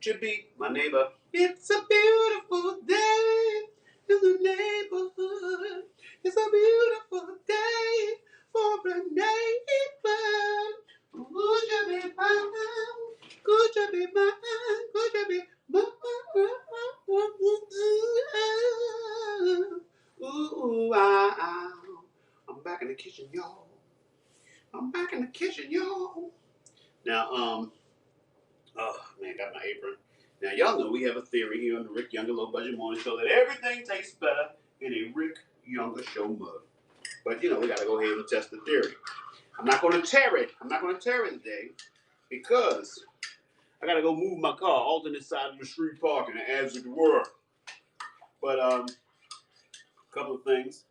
should be my neighbor. It's a beautiful day in the neighborhood. It's a beautiful day for a neighbor. Could you be mine? Could you be mine? Could you be mine? Ooh, I'm back in the kitchen, y'all. I'm back in the kitchen, y'all. Now, oh man, got my apron. Now, y'all know we have a theory here on the Rick Younger Low Budget Morning Show that everything tastes better in a Rick Younger Show mug. But, you know, we got to go ahead and test the theory. I'm not going to tear it. I'm not going to tear it today because I got to go move my car alternate side of the street parking as it were. But, a couple of things.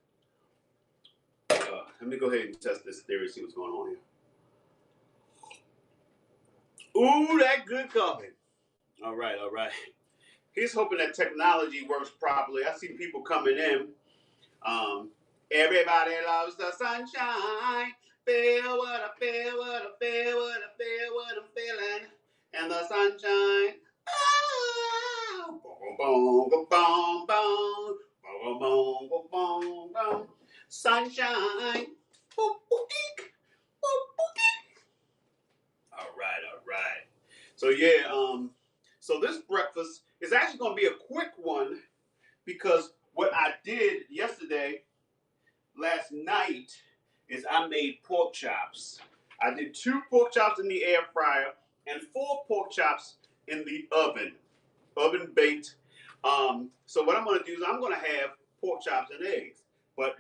Let me go ahead and test this theory, see what's going on here. Ooh, that good coffee. All right, all right. He's hoping that technology works properly. I see people coming in. Everybody loves the sunshine. Feel what I feel, what I feel, what I feel, what I'm feeling. And the sunshine. Oh, boom, boom, boom, boom, boom, boom, boom, boom, boom. Sunshine. Boop, boop, eek. Boop, boop, eek. All right, all right. So yeah, so this breakfast is actually going to be a quick one because what I did last night, is I made pork chops. I did 2 pork chops in the air fryer and 4 pork chops in the oven baked. So what I'm going to do is I'm going to have pork chops and eggs, but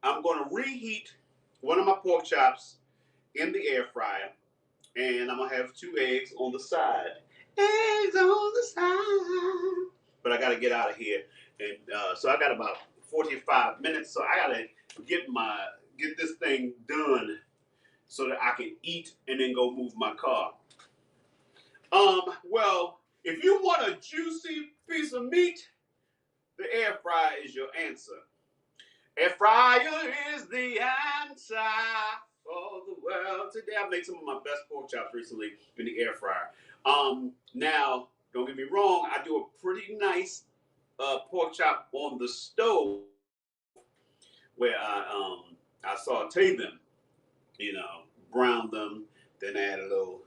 I'm going to reheat one of my pork chops in the air fryer, and I'm going to have 2 eggs on the side. Eggs on the side. But I got to get out of here, and so I got about 45 minutes. So I got to get this thing done so that I can eat and then go move my car. Well, if you want a juicy piece of meat, the air fryer is your answer. Air fryer is the answer for the world today. I made some of my best pork chops recently in the air fryer. Now, don't get me wrong, I do a pretty nice pork chop on the stove where I saute them, brown them, then add a little,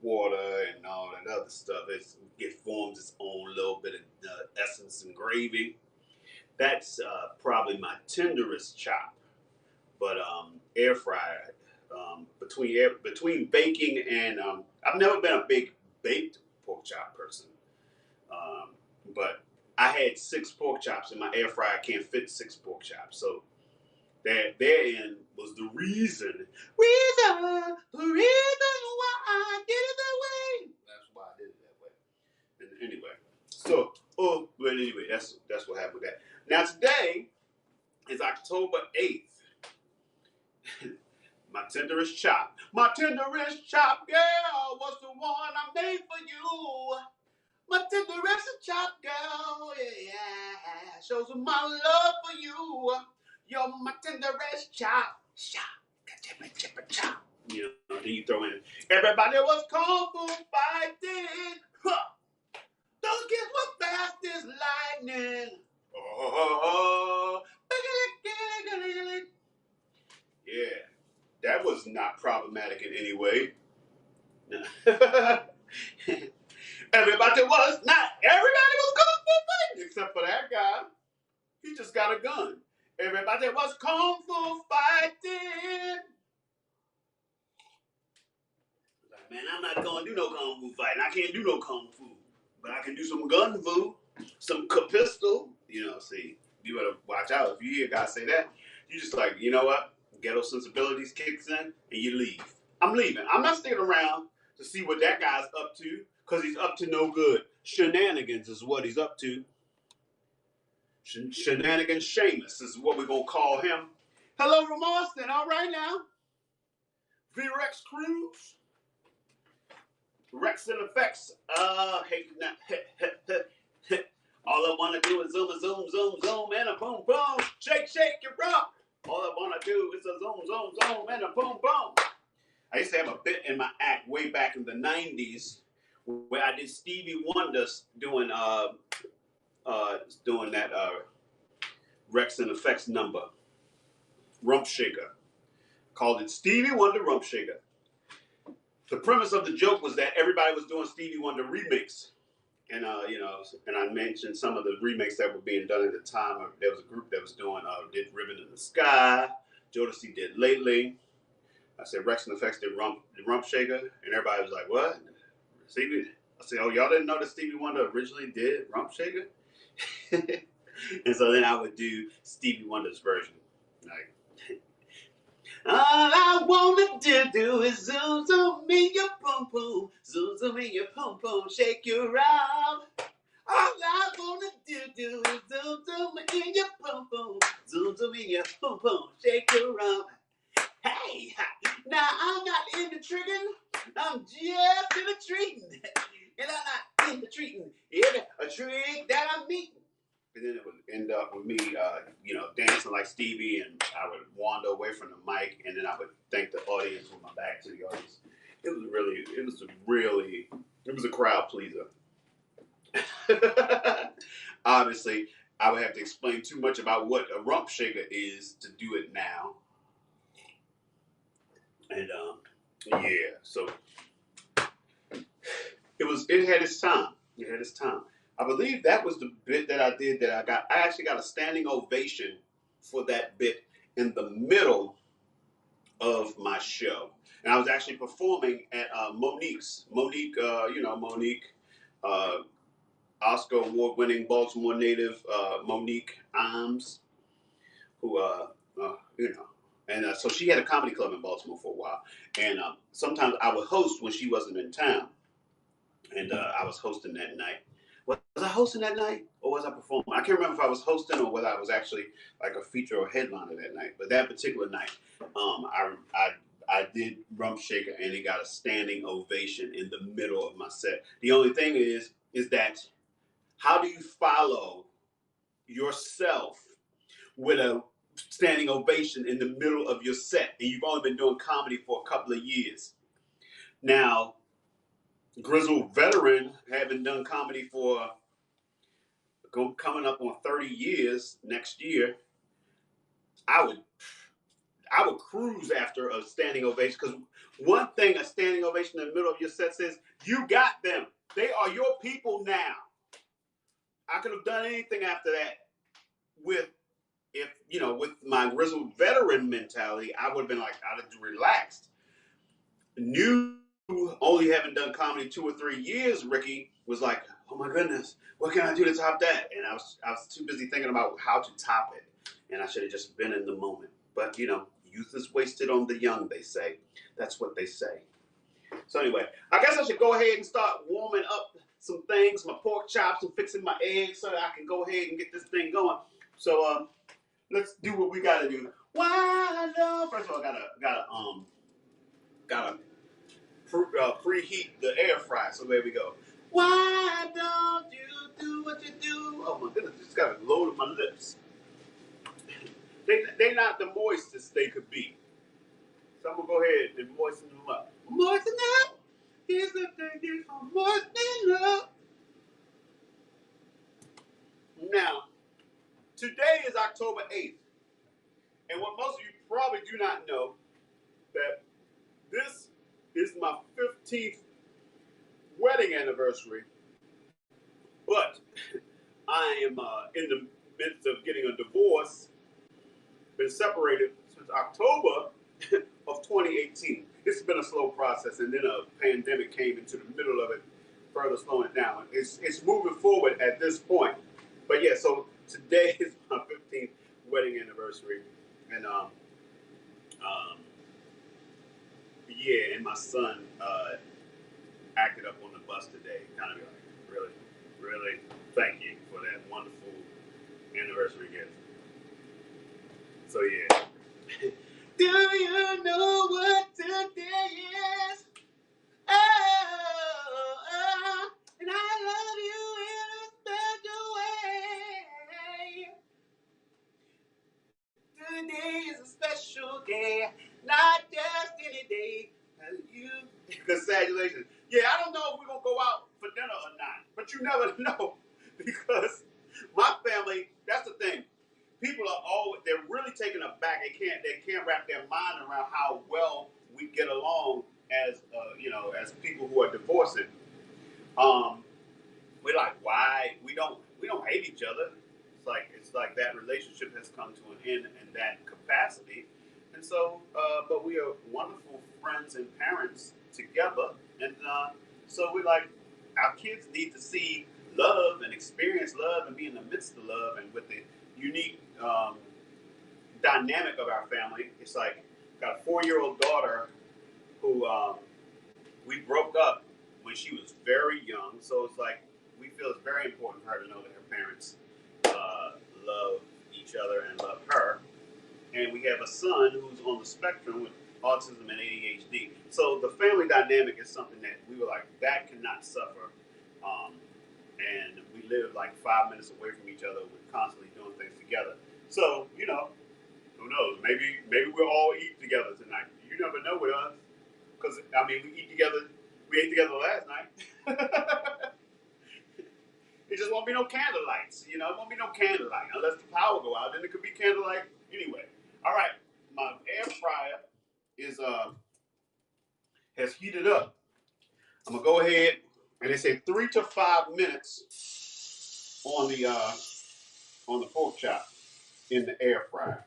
water and all that other stuff. It forms its own little bit of essence and gravy. That's probably my tenderest chop. But air fryer, between baking and I've never been a big baked pork chop person. But I had 6 pork chops in my air fryer. Can't fit 6 pork chops, so therein was the reason why I did it that way. That's why I did it that way. And anyway, but anyway, that's what happened with that. Now today is October 8th. My tenderest chop, girl, was the one I made for you. My tenderest chop, girl, yeah, shows my love for you. You're my tenderest chop, chop. Then you throw in, everybody was kung fu fighting. Huh. Those kids were fast as lightning. Oh, yeah, that was not problematic in any way. Everybody was kung fu fighting, except for that guy. He just got a gun. Everybody was kung fu fighting. Like, man, I'm not gonna do no kung fu fighting. I can't do no kung fu, but I can do some gun fu, some pistol. See, you better watch out. If you hear guys say that, you just like, you know what? Ghetto sensibilities kicks in, and you leave. I'm leaving. I'm not sticking around to see what that guy's up to, because he's up to no good. Shenanigans is what he's up to. Shenanigans Seamus is what we're going to call him. Hello from Austin. All right now. V-Rex Cruz. Rex and effects. All I want to do is zoom, and a boom, boom. Shake, your rock. All I want to do is a zoom, and a boom, boom. I used to have a bit in my act way back in the 90s where I did Stevie Wonder doing that Rex and Effects number, Rump Shaker. Called it Stevie Wonder Rump Shaker. The premise of the joke was that everybody was doing Stevie Wonder remakes. And and I mentioned some of the remakes that were being done at the time. There was a group that was doing did Ribbon in the Sky. Jodeci did Lately. I said Rex and Effects did Rump Shaker, and everybody was like, "What?" Stevie? I said, "Oh, y'all didn't know that Stevie Wonder originally did Rump Shaker?" And so then I would do Stevie Wonder's version, like. All I wanna do is zoom in your pum pum, zoom in your pum pum, shake you around. All I wanna do is zoom in your pum pum, zoom in your pum pum, shake you around. Hey, now I'm not into tricking, I'm just into treating, and I'm not into treating a trick that I'm meeting. And then it would end up with me, dancing like Stevie, and I would wander away from the mic, and then I would thank the audience with my back to the audience. It was a crowd pleaser. Obviously, I would have to explain too much about what a rump shaker is to do it now. And so it had its time. It had its time. I believe that was the bit that I did that I actually got a standing ovation for that bit in the middle of my show. And I was actually performing at Monique, Oscar award-winning Baltimore native Monique Imes, who, and so she had a comedy club in Baltimore for a while. And sometimes I would host when she wasn't in town. And I was hosting that night. Was I hosting that night or was I performing? I can't remember if I was hosting or whether I was actually like a feature or headliner that night. But that particular night, I did Rump Shaker and it got a standing ovation in the middle of my set. The only thing is that how do you follow yourself with a standing ovation in the middle of your set? And you've only been doing comedy for a couple of years. Now, grizzled veteran, having done comedy for coming up on 30 years next year, I would cruise after a standing ovation, because one thing a standing ovation in the middle of your set says, you got them. They are your people now. I could have done anything after that with my grizzled veteran mentality. I would have been like, I'd have relaxed. New, only having done comedy 2 or 3 years, Ricky was like, oh my goodness, what can I do to top that? And I was too busy thinking about how to top it. And I should have just been in the moment. But, youth is wasted on the young, they say. That's what they say. So anyway, I guess I should go ahead and start warming up some things, my pork chops and fixing my eggs so that I can go ahead and get this thing going. So let's do what we gotta do. Why love? First of all, gotta preheat the air fryer. So there we go. Why don't you do what you do? Oh my goodness, just got a load of my lips. They're not the moistest they could be. So I'm gonna go ahead and moisten them up. Moisten up. Here's the thing for moistening up. Now, today is October 8th. And what most of you probably do not know, that this is my 15th wedding anniversary. But I am in the midst of getting a divorce. Been separated since October of 2018. It's been a slow process, and then a pandemic came into the middle of it, further slowing it down. It's moving forward at this point. But yeah, so today is my 15th wedding anniversary, and and my son acted up on the bus today, kind of like, really, thank you for that wonderful anniversary gift. So yeah. Do you know what today is? Oh, and I love you in a special way. Today is a special day, not just any day. You, congratulations. Yeah, I don't know if we're gonna go out but you never know because my family. That's the thing. People are always—they're really taken aback. They can't wrap their mind around how well we get along as as people who are divorcing. Um, we're like, why we don't hate each other. It's like that relationship has come to an end in that capacity, and so but we are wonderful friends and parents together, and so we like our kids need to see love and experience love and be in the midst of love, and with the unique dynamic of our family, it's like got a 4-year-old daughter who we broke up when she was very young, so it's like we feel it's very important for her to know that her parents love each other and love her. And we have a son who's on the spectrum with autism and ADHD. So the family dynamic is something that we were like, that cannot suffer. And we live like 5 minutes away from each other. We're constantly doing things together. So, who knows? Maybe we'll all eat together tonight. You never know with us. Because, we eat together. We ate together last night. It just won't be no candlelights. It won't be no candlelight unless the power go out. Then it could be candlelight anyway. All right, my air fryer is has heated up. I'm gonna go ahead and they say 3 to 5 minutes on the pork chop in the air fryer.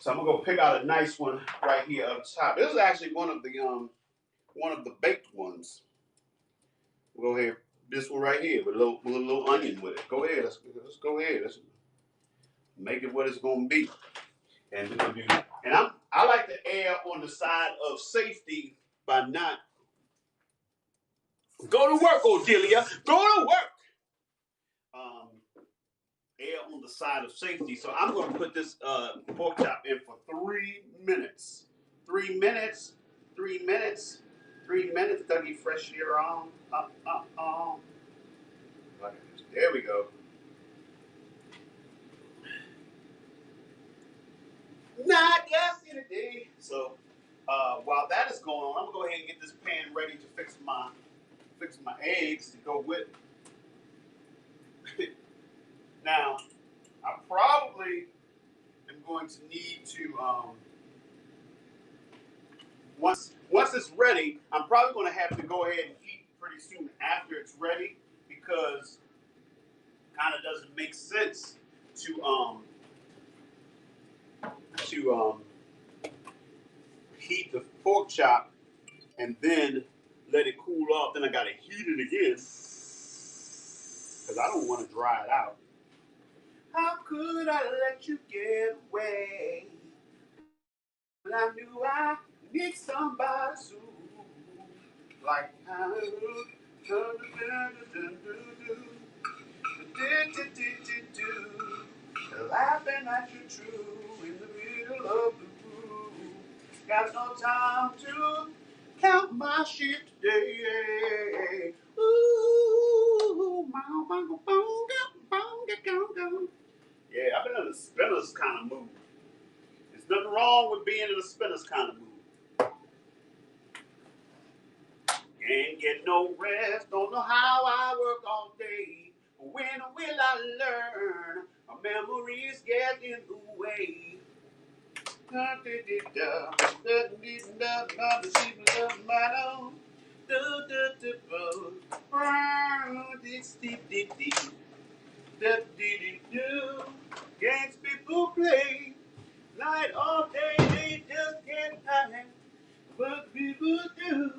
So I'm gonna go pick out a nice one right here up top. This is actually one of the baked ones. We'll go ahead. This one right here with a little onion with it. Go ahead. Let's go ahead. Let's make it what it's gonna be. And we're gonna do. And I like to err on the side of safety by not go to work, Odelia. Go to work. Err on the side of safety. So I'm gonna put this pork chop in for 3 minutes. 3 minutes. 3 minutes. 3 minutes. Dougie Fresh here on. There we go. Not yesterday. So while that is going on, I'm gonna go ahead and get this pan ready to fix my eggs to go with it. Now, I probably am going to need to once it's ready, I'm probably going to have to go ahead and eat pretty soon after it's ready because it kind of doesn't make sense to heat the pork chop and then let it cool off. Then I gotta heat it again because I don't want to dry it out. How could I let you get away? When I knew I need somebody soon. Like how laughing at you true in the middle of the room. Got no time to count my sheep today. Ooh, yeah, I've been in a spinners kind of mood. There's nothing wrong with being in a spinners kind of mood. Can't get no rest, don't know how I work all day. When will I learn? My memories get in the way. Gangs people play night all day, they just can't hide what people do.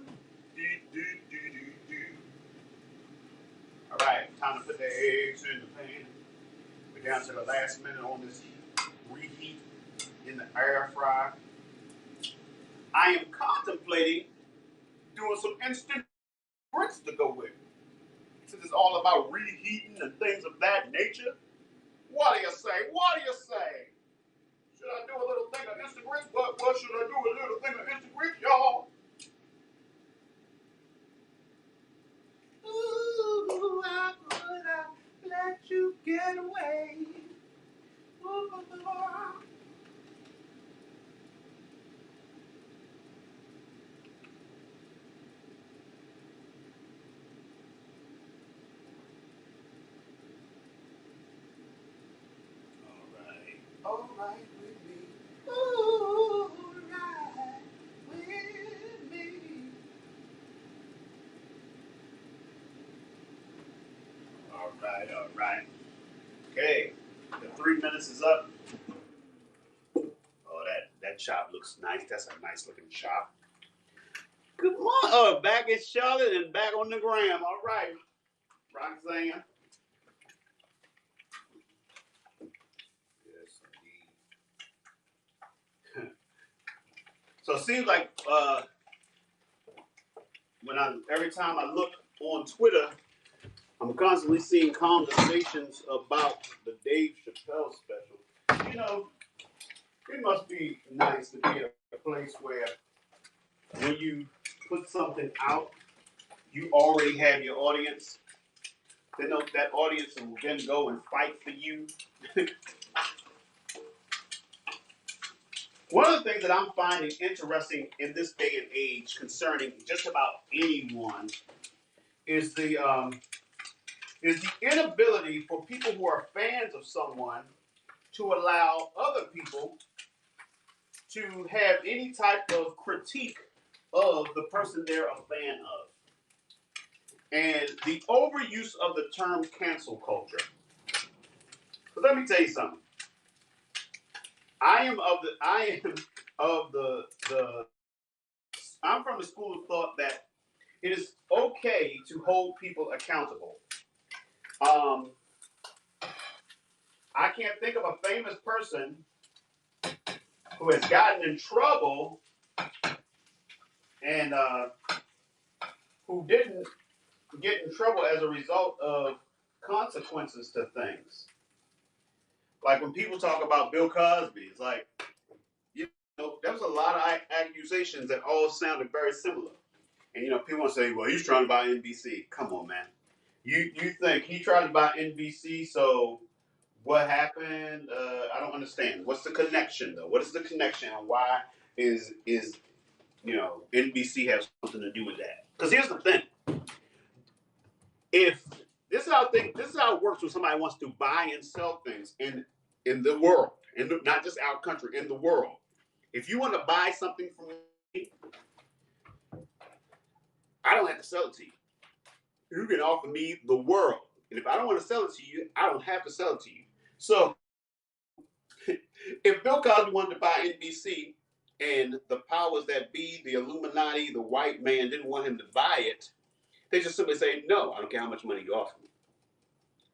All right, time to put the eggs in the pan. We're down to the last minute on this reheat in the air fryer. I am contemplating doing some instant grits to go with it. Since it's all about reheating and things of that nature. What do you say? What do you say? Should I do a little thing of instant grits? What should I do a little thing of instant grits, y'all? Ooh, how could I let you get away? Ooh. All right. Okay, the 3 minutes is up. Oh, that chop looks nice. That's a nice looking chop. Good morning. Oh, back in Charlotte and back on the gram. All right, Roxanne. Yes, indeed. So it seems like every time I look on Twitter, I'm constantly seeing conversations about the Dave Chappelle special. You know, it must be nice to be a place where when you put something out, you already have your audience. Then that audience will then go and fight for you. One of the things that I'm finding interesting in this day and age concerning just about anyone is the inability for people who are fans of someone to allow other people to have any type of critique of the person they're a fan of. And the overuse of the term cancel culture. But let me tell you something. I'm from the school of thought that it is okay to hold people accountable. I can't think of a famous person who has gotten in trouble and who didn't get in trouble as a result of consequences to things. Like when people talk about Bill Cosby, it's like, you know, there was a lot of accusations that all sounded very similar. And, you know, people want to say, well, he's trying to buy NBC. Come on, man. You think he tried to buy NBC, so what happened? I don't understand. What's the connection, though? What is the connection, and why is NBC has something to do with that? Because here's the thing: if this is how it works when somebody wants to buy and sell things in the world, not just our country, in the world. If you want to buy something from me, I don't have to sell it to you. You can offer me the world, and if I don't want to sell it to you, I don't have to sell it to you. So, if Bill Cosby wanted to buy NBC, and the powers that be, the Illuminati, the white man, didn't want him to buy it, they just simply say, no, I don't care how much money you offer me.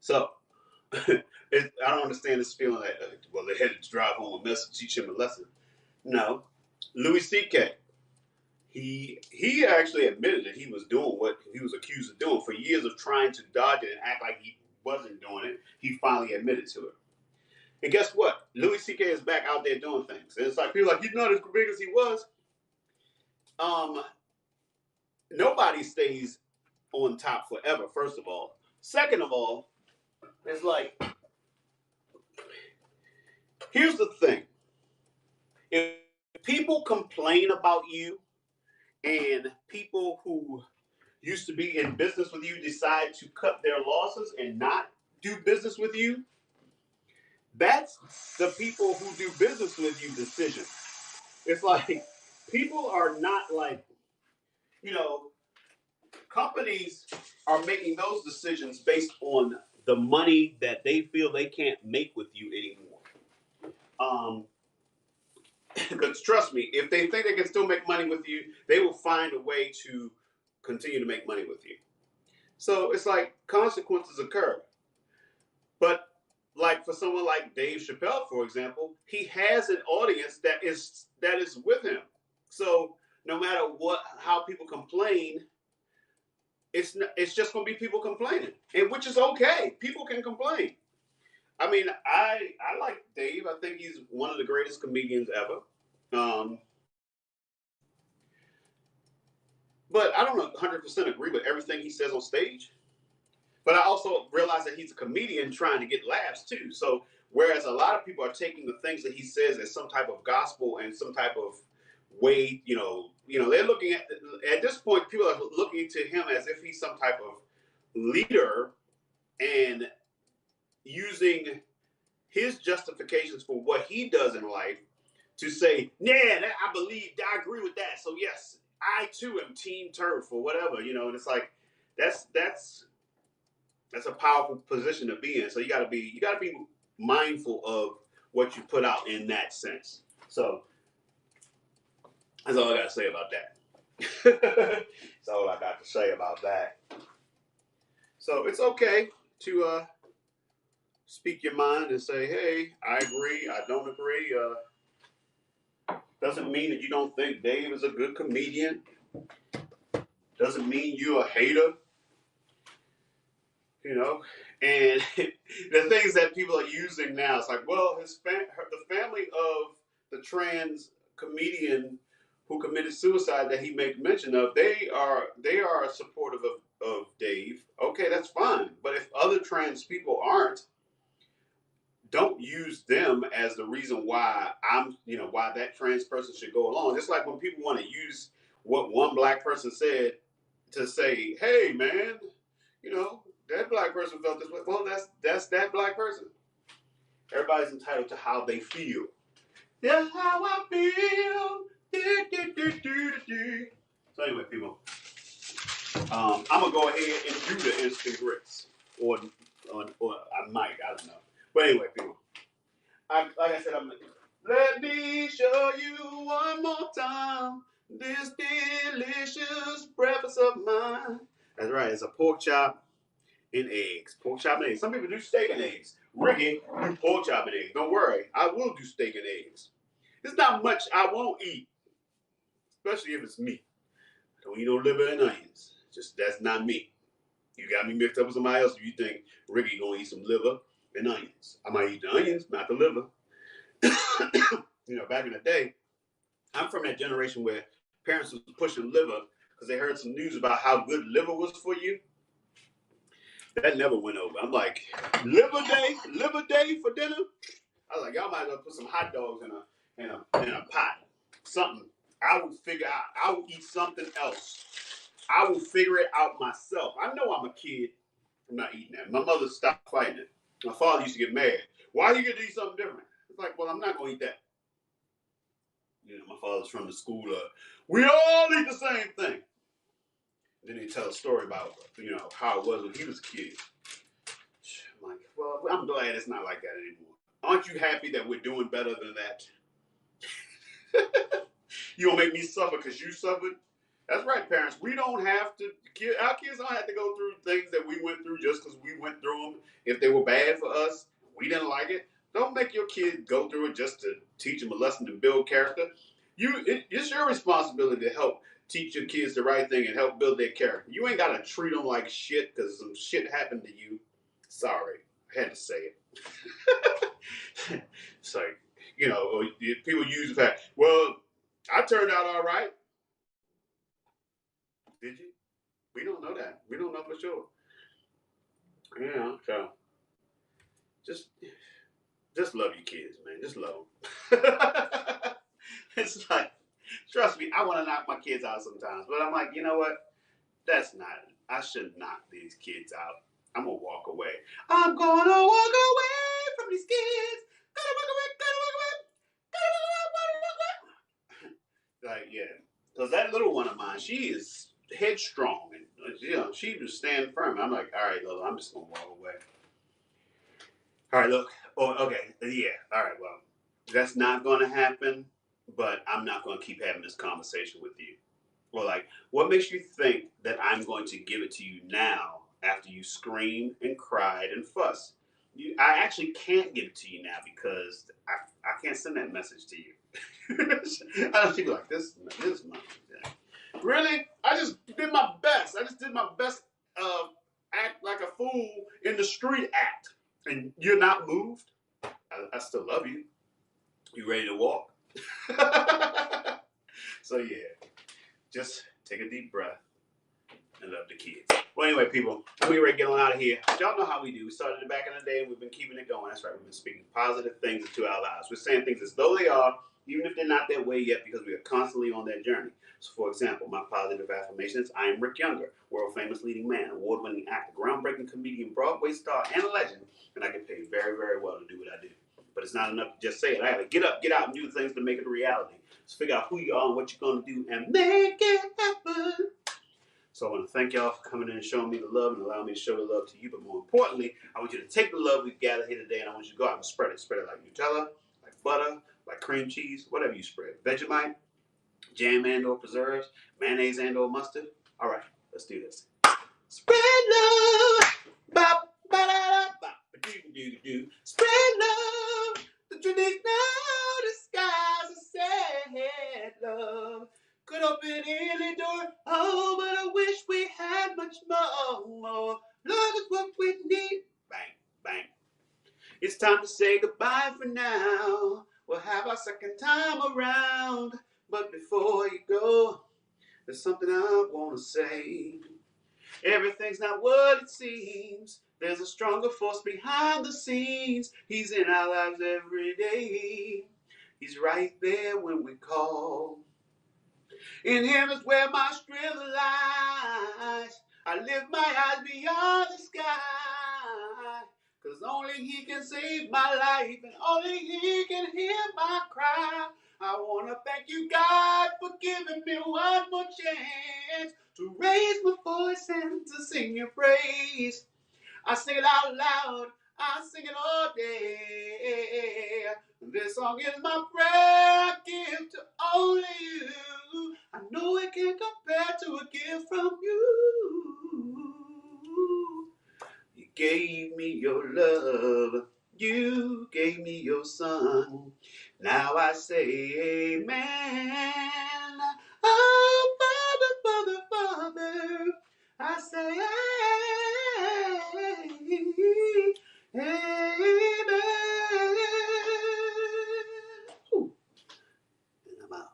So, I don't understand this feeling that, well, they had to drive home a message, teach him a lesson. No. Louis C.K., he actually admitted that he was doing what he was accused of doing. For years of trying to dodge it and act like he wasn't doing it, he finally admitted to it. And guess what? Louis C.K. is back out there doing things. And it's like, people are like, he's not as big as he was. Nobody stays on top forever, first of all. Second of all, it's like, here's the thing. If people complain about you and people who used to be in business with you decide to cut their losses and not do business with you, that's the people who do business with you decision. It's like, people are not like, companies are making those decisions based on the money that they feel they can't make with you anymore. Because trust me, if they think they can still make money with you, they will find a way to continue to make money with you. So it's like consequences occur. But like for someone like Dave Chappelle, for example, he has an audience that is with him. So no matter how people complain, it's just going to be people complaining, and which is okay. People can complain. I mean, I like Dave. I think he's one of the greatest comedians ever. But I don't 100% agree with everything he says on stage. But I also realize that he's a comedian trying to get laughs too. So whereas a lot of people are taking the things that he says as some type of gospel and some type of way, they're looking at this point, people are looking to him as if he's some type of leader and using his justifications for what he does in life to say, yeah, I agree with that. So yes, I too am Team Turf or whatever, and it's like, that's That's a powerful position to be in. So you gotta be mindful of what you put out in that sense. So that's all I got to say about that. That's all I got to say about that. So it's okay to speak your mind and say, hey, I agree, I don't agree. Doesn't mean that you don't think Dave is a good comedian. Doesn't mean you're a hater. You know, and the things that people are using now, it's like, well, the family of the trans comedian who committed suicide that he made mention of, they are supportive of Dave. Okay, that's fine. But if other trans people aren't, don't use them as the reason why why that trans person should go along. Just like when people want to use what one black person said to say, hey man, that black person felt this way. Well, that's that black person. Everybody's entitled to how they feel. That's how I feel. So anyway, people, I'm gonna go ahead and do the instant grits, or I might, I don't know. But anyway, people, like I said, let me show you one more time this delicious breakfast of mine. That's right, it's a pork chop and eggs. Pork chop and eggs. Some people do steak and eggs. Ricky do pork chop and eggs. Don't worry, I will do steak and eggs. There's not much I won't eat, especially if it's meat. I don't eat no liver and onions. Just that's not me. You got me mixed up with somebody else if you think Ricky gonna eat some liver and onions. I might eat the onions, not the liver. Back in the day, I'm from that generation where parents was pushing liver because they heard some news about how good liver was for you. That never went over. I'm like, liver day for dinner. I was like, y'all might as well put some hot dogs in a pot, something. I will figure out. I will eat something else. I will figure it out myself. I know I'm a kid. I'm not eating that. My mother stopped fighting it. My father used to get mad. Why do you get to eat something different? It's like, well, I'm not going to eat that. My father's from the school of, we all eat the same thing. Then they tell a story about, how it was when he was a kid. I'm like, well, I'm glad it's not like that anymore. Aren't you happy that we're doing better than that? You gonna make me suffer because you suffered? That's right, parents. We don't have to, our kids don't have to go through things that we went through just because we went through them. If they were bad for us, we didn't like it. Don't make your kid go through it just to teach them a lesson to build character. It's your responsibility to help teach your kids the right thing and help build their character. You ain't got to treat them like shit because some shit happened to you. Sorry, I had to say it. It's like, people use the fact, well, I turned out all right. Did you? We don't know that. We don't know for sure. So just love your kids, man. Just love them. It's like, trust me, I want to knock my kids out sometimes, but I'm like, you know what? I should knock these kids out. I'm going to walk away. I'm going to walk away from these kids. Gotta walk away, gotta walk away. Gotta walk away. Like, yeah. Because that little one of mine, she is headstrong. And, she was standing firm. I'm like, all right, Lola, I'm just going to walk away. All right, look. Oh, okay. Yeah. All right, well, that's not going to happen, but I'm not going to keep having this conversation with you. Well, like, what makes you think that I'm going to give it to you now after you screamed and cried and fussed? I actually can't give it to you now because I can't send that message to you. I don't think like this month. Yeah. Really? I just did my best. I just did my best act like a fool in the street act. And you're not moved? I still love you. You ready to walk? So yeah, just take a deep breath and love the kids. Well, anyway, people, we're ready to get on out of here. Y'all know how we do. We started it back in the day, and we've been keeping it going. That's right. We've been speaking positive things into our lives. We're saying things as though they are, even if they're not that way yet, because we are constantly on that journey. So, for example, my positive affirmations: I am Rick Younger, world-famous leading man, award-winning actor, groundbreaking comedian, Broadway star, and a legend, and I get paid very, very well to do what I do. But it's not enough to just say it. I gotta get up, get out, and do things to make it a reality. So figure out who you are and what you're gonna do and make it happen. So I want to thank y'all for coming in and showing me the love and allowing me to show the love to you. But more importantly, I want you to take the love we've gathered here today and I want you to go out and spread it. Spread it like Nutella, like butter, like cream cheese, whatever you spread. Vegemite, jam and or preserves, mayonnaise and or mustard. All right, let's do this. Spread love. Bop, ba-da-da, bop, ba-doo-doo-doo. Spread love. The truth is now disguise a sad love. Could open any door. Oh, but I wish we had much more. Love is what we need. Bang, bang. It's time to say goodbye for now. We'll have our second time around. But before you go, there's something I want to say. Everything's not what it seems. There's a stronger force behind the scenes. He's in our lives every day. He's right there when we call. In him is where my strength lies. I lift my eyes beyond the sky. 'Cause only he can save my life and only he can hear my cry. I want to thank you, God, for giving me one more chance to raise my voice and to sing your praise. I sing it out loud, I sing it all day. This song is my prayer, I give to only you. I know it can't compare to a gift from you. You gave me your love, you gave me your son. Now I say amen. Oh, Father, Father, Father, I say amen. Ooh, and I'm out.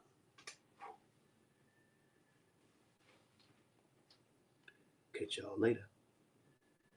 Catch y'all later.